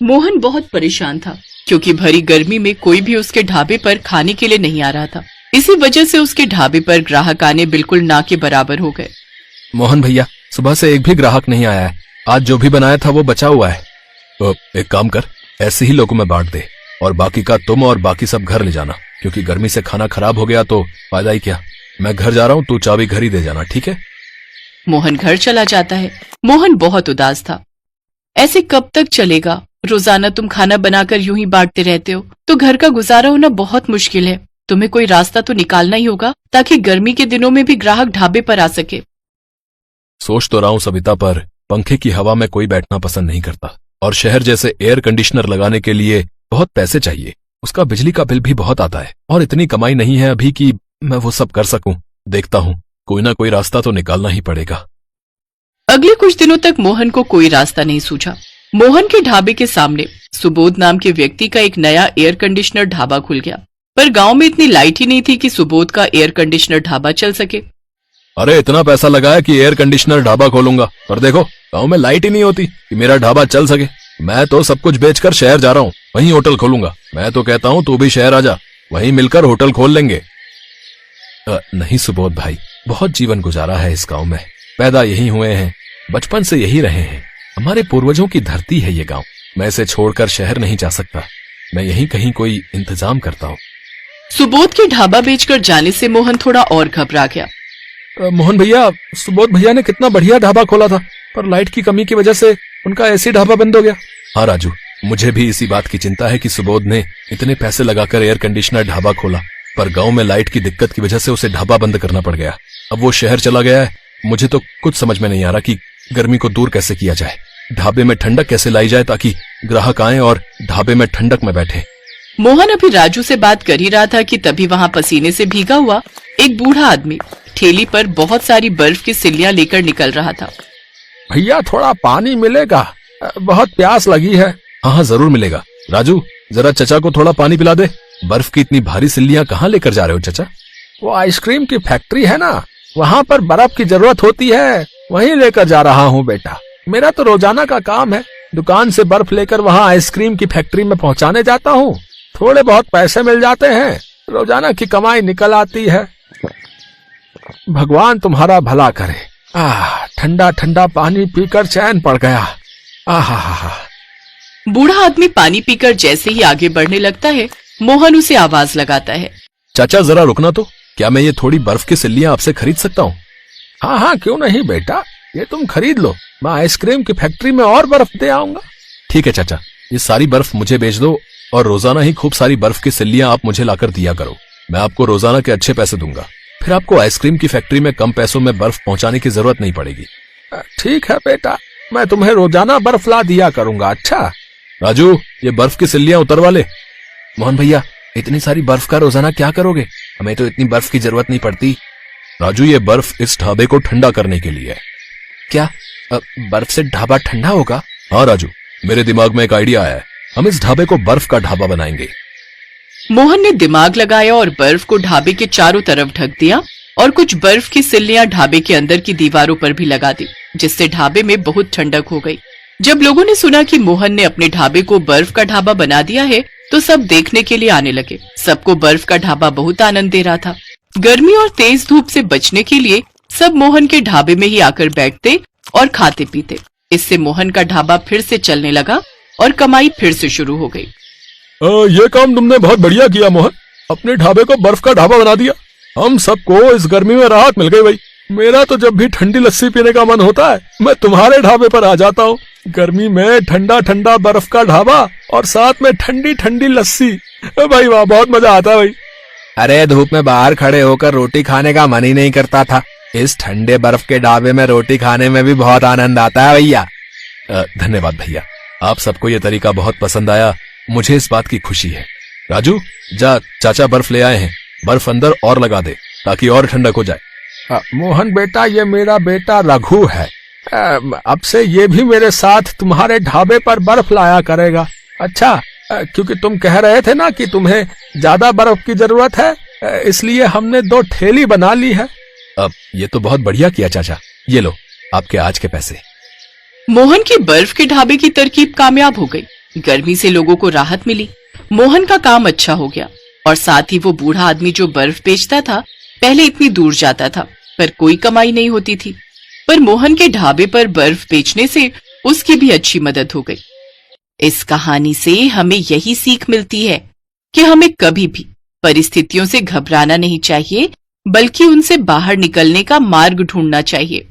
मोहन बहुत परेशान था क्योंकि भरी गर्मी में कोई भी उसके ढाबे पर खाने के लिए नहीं आ रहा था। इसी वजह से उसके ढाबे पर ग्राहक आने बिल्कुल ना के बराबर हो गए। मोहन भैया, सुबह से एक भी ग्राहक नहीं आया है। आज जो भी बनाया था वो बचा हुआ है। तो एक काम कर, ऐसे ही लोगों में बांट दे और बाकी का तुम और बाकी सब घर ले जाना, क्योंकि गर्मी से खाना खराब हो गया तो फायदा ही क्या। मैं घर जा रहा हूँ, तू चाबी घर ही दे जाना, ठीक है? मोहन घर चला जाता है। मोहन बहुत उदास था। ऐसे कब तक चलेगा? रोजाना तुम खाना बनाकर यूं ही बांटते रहते हो तो घर का गुजारा होना बहुत मुश्किल है। तुम्हें कोई रास्ता तो निकालना ही होगा ताकि गर्मी के दिनों में भी ग्राहक ढाबे पर आ सके। सोच तो रहा हूँ सविता, पर पंखे की हवा में कोई बैठना पसंद नहीं करता और शहर जैसे एयर कंडीशनर लगाने के लिए बहुत पैसे चाहिए। उसका बिजली का बिल भी बहुत आता है और इतनी कमाई नहीं है अभी कि मैं वो सब कर सकूं। देखता हूँ, कोई ना कोई रास्ता तो निकालना ही पड़ेगा। अगले कुछ दिनों तक मोहन को कोई रास्ता नहीं सूझा। मोहन के ढाबे के सामने सुबोध नाम के व्यक्ति का एक नया एयर कंडीशनर ढाबा खुल गया, पर गांव में इतनी लाइट ही नहीं थी कि सुबोध का एयर कंडीशनर ढाबा चल सके। अरे इतना पैसा लगाया कि एयर कंडीशनर ढाबा खोलूंगा, पर देखो गांव में लाइट ही नहीं होती कि मेरा ढाबा चल सके। मैं तो सब कुछ बेचकर शहर जा रहा हूँ, वहीं होटल खोलूंगा। मैं तो कहता हूँ तू भी शहर आ जा, वहीं मिलकर होटल खोल लेंगे। नहीं सुबोध भाई, बहुत जीवन गुजारा है इस गांव में। पैदा यही हुए हैं, बचपन से यही रहे हैं। हमारे पूर्वजों की धरती है ये गांव। मैं इसे छोड़कर शहर नहीं जा सकता। मैं यहीं कहीं कोई इंतजाम करता हूँ। सुबोध के ढाबा बेचकर जाने से मोहन थोड़ा और घबरा गया। मोहन भैया, सुबोध भैया ने कितना बढ़िया ढाबा खोला था, पर लाइट की कमी की वजह से उनका ऐसी ढाबा बंद हो गया। हाँ राजू, मुझे भी इसी बात की चिंता है कि सुबोध ने इतने पैसे लगाकर एयर कंडीशनर ढाबा खोला, पर गांव में लाइट की दिक्कत की वजह से उसे ढाबा बंद करना पड़ गया। अब वो शहर चला गया है। मुझे तो कुछ समझ में नहीं आ रहा कि गर्मी को दूर कैसे किया जाए, ढाबे में ठंडक कैसे लाई जाए ताकि ग्राहक आए और ढाबे में ठंडक में बैठे। मोहन अभी राजू से बात कर ही रहा था कि तभी वहाँ पसीने से भीगा हुआ एक बूढ़ा आदमी ठेली पर बहुत सारी बर्फ की सिल्लियां लेकर निकल रहा था। भैया थोड़ा पानी मिलेगा, बहुत प्यास लगी है। हाँ जरूर मिलेगा। राजू, जरा चचा को थोड़ा पानी पिला दे। बर्फ की इतनी भारी सिल्लियां कहाँ लेकर जा रहे हो चचा? वो आइसक्रीम की फैक्ट्री है ना, वहाँ पर बर्फ की जरूरत होती है, वहीं लेकर जा रहा हूँ बेटा। मेरा तो रोजाना का काम है, दुकान से बर्फ लेकर वहाँ आइसक्रीम की फैक्ट्री में पहुँचाने जाता हूँ। थोड़े बहुत पैसे मिल जाते हैं, रोजाना की कमाई निकल आती है। भगवान तुम्हारा भला करे। ठंडा ठंडा पानी पीकर चैन पड़ गया। आहा। बूढ़ा आदमी पानी पीकर जैसे ही आगे बढ़ने लगता है, मोहन उसे आवाज लगाता है। चाचा जरा रुकना तो, क्या मैं ये थोड़ी बर्फ की सिल्लियां आपसे खरीद सकता हूँ? हाँ क्यों नहीं बेटा, ये तुम खरीद लो, मैं आइसक्रीम की फैक्ट्री में और बर्फ दे आऊंगा। ठीक है चाचा, ये सारी बर्फ मुझे बेच दो और रोजाना ही खूब सारी बर्फ की सिल्लियां आप मुझे लाकर दिया करो। मैं आपको रोजाना के अच्छे पैसे दूंगा, फिर आपको आइसक्रीम की फैक्ट्री में कम पैसों में बर्फ पहुंचाने की जरूरत नहीं पड़ेगी। ठीक है बेटा, मैं तुम्हें रोजाना बर्फ ला दिया करूंगा। अच्छा राजू, ये बर्फ की सिल्लियां उतरवा ले। मोहन भैया, इतनी सारी बर्फ का रोजाना क्या करोगे? हमें तो इतनी बर्फ की जरूरत नहीं पड़ती। राजू, ये बर्फ इस ढाबे को ठंडा करने के लिए है। क्या बर्फ से ढाबा ठंडा होगा? हाँ राजू, मेरे दिमाग में एक आइडिया आया है, हम इस ढाबे को बर्फ का ढाबा बनाएंगे। मोहन ने दिमाग लगाया और बर्फ को ढाबे के चारों तरफ ढक दिया और कुछ बर्फ की सिल्लियां ढाबे के अंदर की दीवारों पर भी लगा दी, जिससे ढाबे में बहुत ठंडक हो गई। जब लोगों ने सुना कि मोहन ने अपने ढाबे को बर्फ का ढाबा बना दिया है तो सब देखने के लिए आने लगे। सबको बर्फ का ढाबा बहुत आनंद दे रहा था। गर्मी और तेज धूप से बचने के लिए सब मोहन के ढाबे में ही आकर बैठते और खाते पीते। इससे मोहन का ढाबा फिर से चलने लगा और कमाई फिर से शुरू हो गई। ये काम तुमने बहुत बढ़िया किया मोहन, अपने ढाबे को बर्फ का ढाबा बना दिया। हम सबको इस गर्मी में राहत मिल गई भाई। मेरा तो जब भी ठंडी लस्सी पीने का मन होता है मैं तुम्हारे ढाबे पर आ जाता हूँ। गर्मी में ठंडा ठंडा बर्फ का ढाबा और साथ में ठंडी ठंडी लस्सी, भाई वाह, बहुत मजा आता है भाई। अरे धूप में बाहर खड़े होकर रोटी खाने का मन ही नहीं करता था, इस ठंडे बर्फ के ढाबे में रोटी खाने में भी बहुत आनंद आता है भैया। धन्यवाद भैया, आप सबको ये तरीका बहुत पसंद आया, मुझे इस बात की खुशी है। राजू, जा चाचा बर्फ ले आए हैं, बर्फ अंदर और लगा दे ताकि और ठंडक हो जाए। मोहन बेटा, ये मेरा बेटा रघु है, अब से ये भी मेरे साथ तुम्हारे ढाबे पर बर्फ लाया करेगा। अच्छा, क्योंकि तुम कह रहे थे ना कि तुम्हें ज्यादा बर्फ की जरूरत है, इसलिए हमने 2 ठेली बना ली है। अब ये तो बहुत बढ़िया किया चाचा, ये लो आपके आज के पैसे। मोहन की बर्फ के ढाबे की तरकीब कामयाब हो गई। गर्मी से लोगों को राहत मिली। मोहन का काम अच्छा हो गया और साथ ही वो बूढ़ा आदमी जो बर्फ बेचता था पहले इतनी दूर जाता था पर कोई कमाई नहीं होती थी, पर मोहन के ढाबे पर बर्फ बेचने से उसकी भी अच्छी मदद हो गई। इस कहानी से हमें यही सीख मिलती है कि हमें कभी भी परिस्थितियों से घबराना नहीं चाहिए, बल्कि उनसे बाहर निकलने का मार्ग ढूंढना चाहिए।